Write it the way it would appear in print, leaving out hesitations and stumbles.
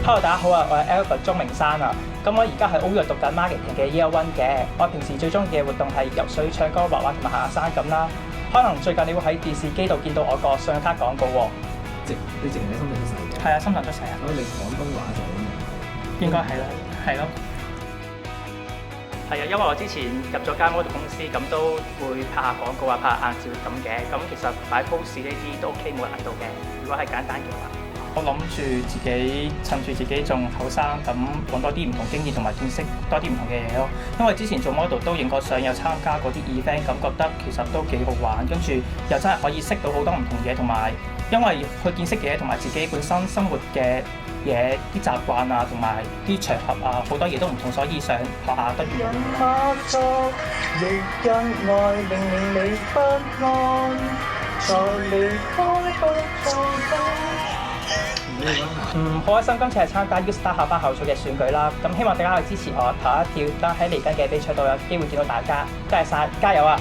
Hello，大家好啊！我係 Albert 鍾明山啊。咁我而家係 O U 讀緊 marketing 嘅 Year One 嘅。我平時最中意嘅活動係游水、唱歌、畫畫同埋行下山咁啦。可能最近你會喺電視機度見到我個信用卡廣告喎。你淨係喺深圳出世嘅？係啊，深圳出世啊。咁你廣東話就咁應該係啦，係咯。係啊，因為我之前入咗間 model 公司，咁都會拍下廣告啊，拍下硬照咁嘅。咁其實擺 pose 呢啲都 OK，冇難度嘅。如果係簡單嘅話。我諗住自己趁住自己仲後生，咁揾多啲唔同經驗同埋見識多啲唔同嘅嘢咯。因為之前做 model 都影過相，有參加嗰啲 event，咁覺得其實都幾好玩，跟住又真係可以識到好多唔同嘢，同埋因為去見識嘅嘢同埋自己本身生活嘅嘢啲習慣啊，同埋啲場合啊，好多嘢都唔同，所以想學下得意。好開心今次係參加 U-Star 校巴校草嘅選舉啦，咁希望大家可以支持我投一票，等喺嚟緊嘅比賽度有機會見到大家，多謝晒，加油啊！